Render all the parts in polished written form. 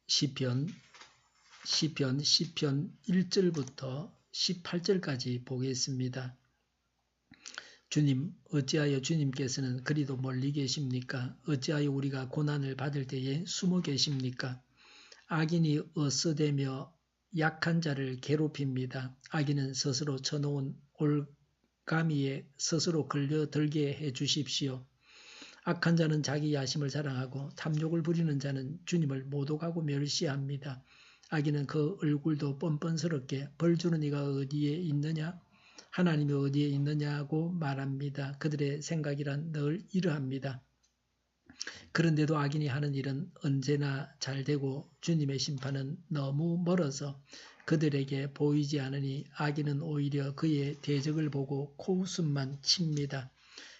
시편 1절부터 18절까지 보겠습니다. 주님, 어찌하여 주님께서는 그리도 멀리 계십니까? 어찌하여 우리가 고난을 받을 때에 숨어 계십니까? 악인이 어서대며 약한 자를 괴롭힙니다. 악인은 스스로 쳐놓은 올가미에 스스로 걸려들게 해주십시오. 악한 자는 자기 야심을 자랑하고 탐욕을 부리는 자는 주님을 모독하고 멸시합니다. 악인은 그 얼굴도 뻔뻔스럽게 벌 주는 이가 어디에 있느냐? 하나님이 어디에 있느냐고 말합니다. 그들의 생각이란 늘 이러합니다. 그런데도 악인이 하는 일은 언제나 잘되고 주님의 심판은 너무 멀어서 그들에게 보이지 않으니 악인은 오히려 그의 대적을 보고 코웃음만 칩니다.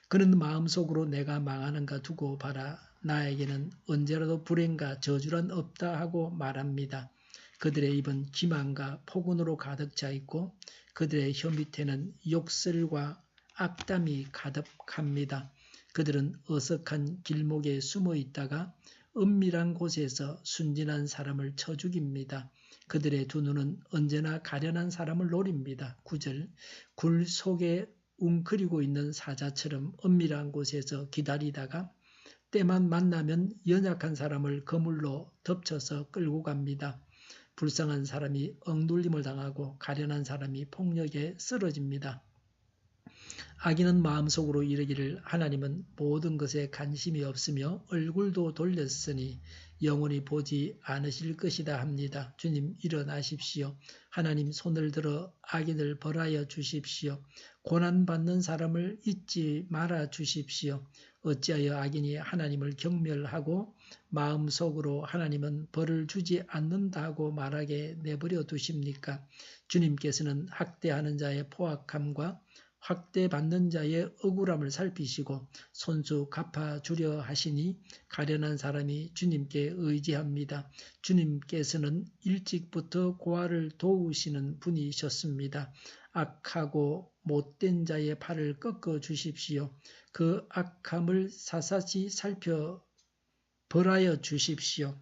그는 마음속으로 내가 망하는가 두고 봐라. 나에게는 언제라도 불행과 저주란 없다 하고 말합니다. 그들의 입은 기만과 폭언으로 가득 차 있고 그들의 혀 밑에는 욕설과 악담이 가득합니다. 그들은 어석한 길목에 숨어 있다가 은밀한 곳에서 순진한 사람을 쳐 죽입니다. 그들의 두 눈은 언제나 가련한 사람을 노립니다. 9절 굴 속에 웅크리고 있는 사자처럼 은밀한 곳에서 기다리다가 때만 만나면 연약한 사람을 그물로 덮쳐서 끌고 갑니다. 불쌍한 사람이 억눌림을 당하고 가련한 사람이 폭력에 쓰러집니다. 악인은 마음속으로 이르기를 하나님은 모든 것에 관심이 없으며 얼굴도 돌렸으니 영원히 보지 않으실 것이다 합니다. 주님 일어나십시오. 하나님 손을 들어 악인을 벌하여 주십시오. 고난받는 사람을 잊지 말아 주십시오. 어찌하여 악인이 하나님을 경멸하고 마음속으로 하나님은 벌을 주지 않는다고 말하게 내버려 두십니까? 주님께서는 학대하는 자의 포악함과 학대받는 자의 억울함을 살피시고 손수 갚아주려 하시니 가련한 사람이 주님께 의지합니다. 주님께서는 일찍부터 고아를 도우시는 분이셨습니다. 악하고 못된 자의 팔을 꺾어 주십시오. 그 악함을 사사시 살펴 벌하여 주십시오.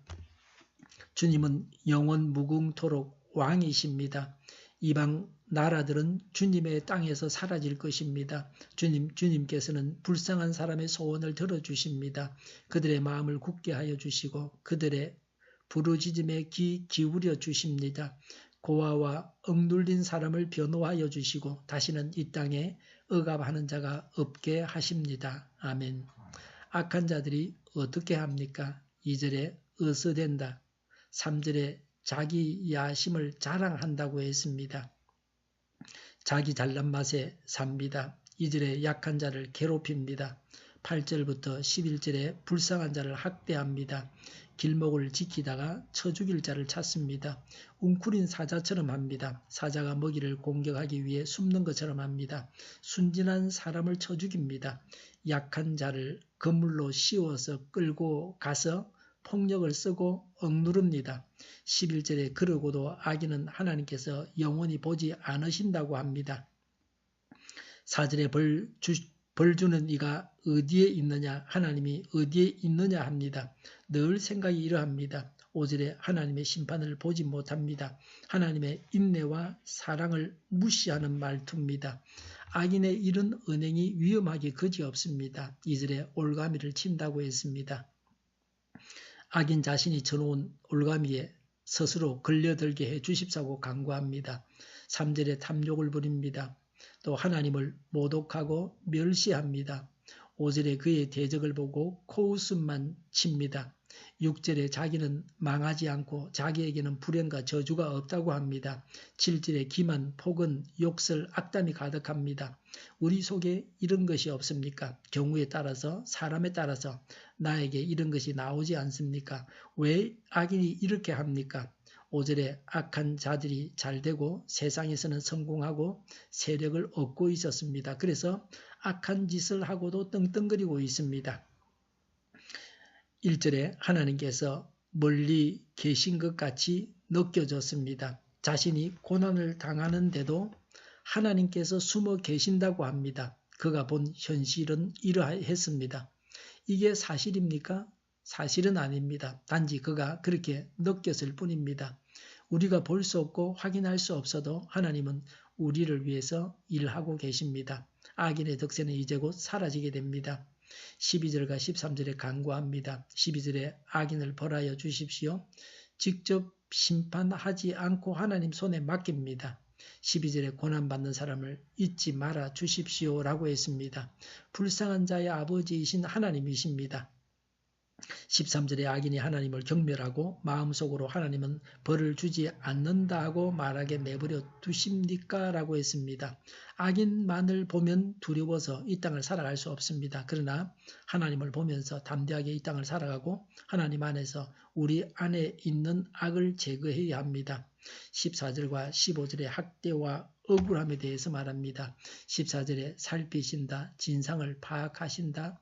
주님은 영원 무궁토록 왕이십니다. 이방 나라들은 주님의 땅에서 사라질 것입니다. 주님께서는 불쌍한 사람의 소원을 들어주십니다. 그들의 마음을 굳게 하여 주시고 그들의 부르짖음에 귀 기울여 주십니다. 고아와 억눌린 사람을 변호하여 주시고 다시는 이 땅에 억압하는 자가 없게 하십니다. 아멘. 악한 자들이 어떻게 합니까? 2절에 어서된다. 3절에 자기 야심을 자랑한다고 했습니다. 자기 잘난 맛에 삽니다. 2절에 약한 자를 괴롭힙니다. 8절부터 11절에 불쌍한 자를 학대합니다. 길목을 지키다가 쳐 죽일 자를 찾습니다. 웅크린 사자처럼 합니다. 사자가 먹이를 공격하기 위해 숨는 것처럼 합니다. 순진한 사람을 쳐 죽입니다. 약한 자를 그물로 씌워서 끌고 가서 폭력을 쓰고 억누릅니다. 11절에 그러고도 악인은 하나님께서 영원히 보지 않으신다고 합니다. 4절에 벌 주는 이가 어디에 있느냐, 하나님이 어디에 있느냐 합니다. 늘 생각이 이러합니다. 5절에 하나님의 심판을 보지 못합니다. 하나님의 인내와 사랑을 무시하는 말투입니다. 악인의 이런 언행이 위험하기 그지없습니다. 2절에 올가미를 친다고 했습니다. 악인 자신이 쳐놓은 올가미에 스스로 걸려들게 해 주십사고 간구합니다. 3절에 탐욕을 부립니다. 또 하나님을 모독하고 멸시합니다. 5절에 그의 대적을 보고 코웃음만 칩니다. 6절에 자기는 망하지 않고 자기에게는 불행과 저주가 없다고 합니다. 7절에 기만, 폭언, 욕설, 악담이 가득합니다. 우리 속에 이런 것이 없습니까? 경우에 따라서, 사람에 따라서 나에게 이런 것이 나오지 않습니까? 왜 악인이 이렇게 합니까? 5절에 악한 자들이 잘되고 세상에서는 성공하고 세력을 얻고 있었습니다. 그래서 악한 짓을 하고도 떵떵거리고 있습니다. 1절에 하나님께서 멀리 계신 것 같이 느껴졌습니다. 자신이 고난을 당하는데도 하나님께서 숨어 계신다고 합니다. 그가 본 현실은 이러했습니다. 이게 사실입니까? 사실은 아닙니다. 단지 그가 그렇게 느꼈을 뿐입니다. 우리가 볼 수 없고 확인할 수 없어도 하나님은 우리를 위해서 일하고 계십니다. 악인의 덕세는 이제 곧 사라지게 됩니다. 12절과 13절에 간구합니다. 12절에 악인을 벌하여 주십시오. 직접 심판하지 않고 하나님 손에 맡깁니다. 12절에 고난받는 사람을 잊지 말아 주십시오라고 했습니다. 불쌍한 자의 아버지이신 하나님이십니다. 13절에 악인이 하나님을 경멸하고 마음속으로 하나님은 벌을 주지 않는다고 말하게 내버려 두십니까? 라고 했습니다. 악인만을 보면 두려워서 이 땅을 살아갈 수 없습니다. 그러나 하나님을 보면서 담대하게 이 땅을 살아가고 하나님 안에서 우리 안에 있는 악을 제거해야 합니다. 14절과 15절의 학대와 억울함에 대해서 말합니다. 14절에 살피신다, 진상을 파악하신다,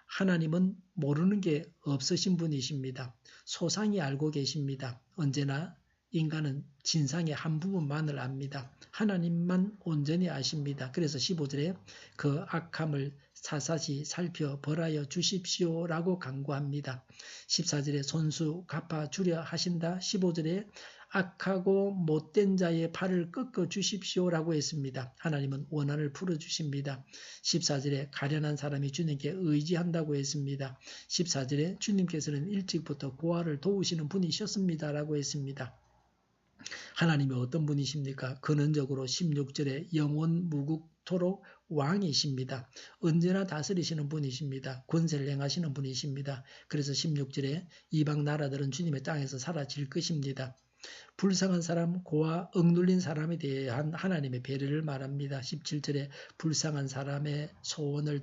하나님은 모르는 게 없으신 분이십니다. 소상히 알고 계십니다. 언제나 인간은 진상의 한 부분만을 압니다. 하나님만 온전히 아십니다. 그래서 15절에 그 악함을 사사시 살펴 벌하여 주십시오라고 간구합니다. 14절에 손수 갚아주려 하신다. 15절에 악하고 못된 자의 팔을 꺾어 주십시오라고 했습니다. 하나님은 원한을 풀어주십니다. 14절에 가련한 사람이 주님께 의지한다고 했습니다. 14절에 주님께서는 일찍부터 고아를 도우시는 분이셨습니다라고 했습니다. 하나님이 어떤 분이십니까? 근원적으로 16절에 영원 무국토록 왕이십니다. 언제나 다스리시는 분이십니다. 권세를 행하시는 분이십니다. 그래서 16절에 이방 나라들은 주님의 땅에서 사라질 것입니다. 불쌍한 사람, 고아, 억눌린 사람에 대한 하나님의 배려를 말합니다. 17절에 불쌍한 사람의 소원을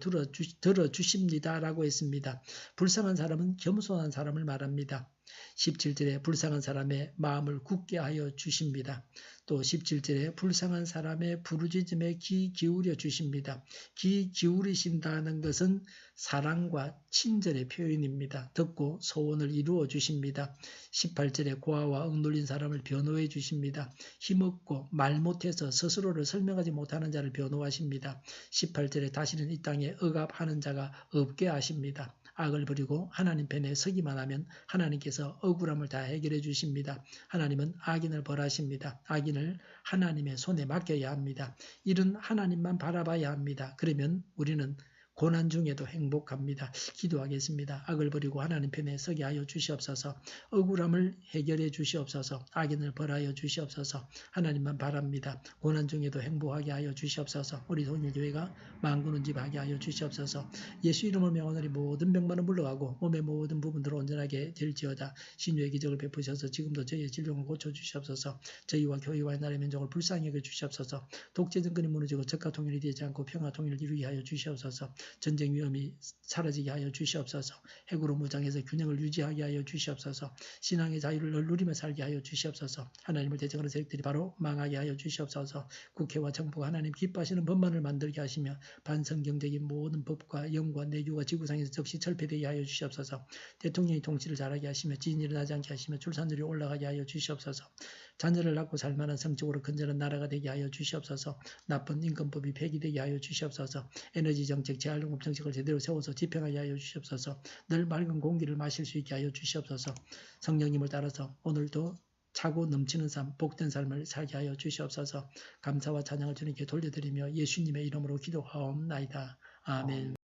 들어주십니다라고 했습니다. 불쌍한 사람은 겸손한 사람을 말합니다. 17절에 불쌍한 사람의 마음을 굳게 하여 주십니다. 또 17절에 불쌍한 사람의 부르짖음에 귀 기울여 주십니다. 귀 기울이신다는 것은 사랑과 친절의 표현입니다. 듣고 소원을 이루어 주십니다. 18절에 고아와 억눌린 사람을 변호해 주십니다. 힘없고 말 못해서 스스로를 설명하지 못하는 자를 변호하십니다. 18절에 다시는 이 땅에 억압하는 자가 없게 하십니다. 악을 버리고 하나님 편에 서기만 하면 하나님께서 억울함을 다 해결해 주십니다. 하나님은 악인을 벌하십니다. 악인을 하나님의 손에 맡겨야 합니다. 이런 하나님만 바라봐야 합니다. 그러면 우리는 고난 중에도 행복합니다. 기도하겠습니다. 악을 버리고 하나님 편에 서게 하여 주시옵소서. 억울함을 해결해 주시옵소서. 악인을 벌하여 주시옵소서. 하나님만 바랍니다. 고난 중에도 행복하게 하여 주시옵소서. 우리 통일교회가 만군은집하게 하여 주시옵소서. 예수 이름을 명하노니 모든 병만은 물러가고 몸의 모든 부분들을 온전하게 될지어다. 신유의 기적을 베푸셔서 지금도 저희의 질병을 고쳐주시옵소서. 저희와 교회와 나라의 민족을 불쌍히 여겨주시옵소서. 독재 정권이 무너지고 적과 통일이 되지 않고 평화 통일을 이루게 하여 주시옵소서. 전쟁 위험이 사라지게 하여 주시옵소서. 핵으로 무장해서 균형을 유지하게 하여 주시옵소서. 신앙의 자유를 누리며 살게 하여 주시옵소서. 하나님을 대적하는 세력들이 바로 망하게 하여 주시옵소서. 국회와 정부가 하나님 기뻐하시는 법만을 만들게 하시며 반성경적인 모든 법과 영과 내규가 지구상에서 즉시 철폐되게 하여 주시옵소서. 대통령이 통치를 잘하게 하시며 지진이 일어나지 않게 하시며 출산율이 올라가게 하여 주시옵소서. 자녀를 낳고 살만한 성적으로 건전한 나라가 되게 하여 주시옵소서. 나쁜 인권법이 폐기되게 하여 주시옵소서. 에너지 정책, 재활용업 정책을 제대로 세워서 집행하게 하여 주시옵소서. 늘 맑은 공기를 마실 수 있게 하여 주시옵소서. 성령님을 따라서 오늘도 차고 넘치는 삶, 복된 삶을 살게 하여 주시옵소서. 감사와 찬양을 주님께 돌려드리며 예수님의 이름으로 기도하옵나이다. 아멘.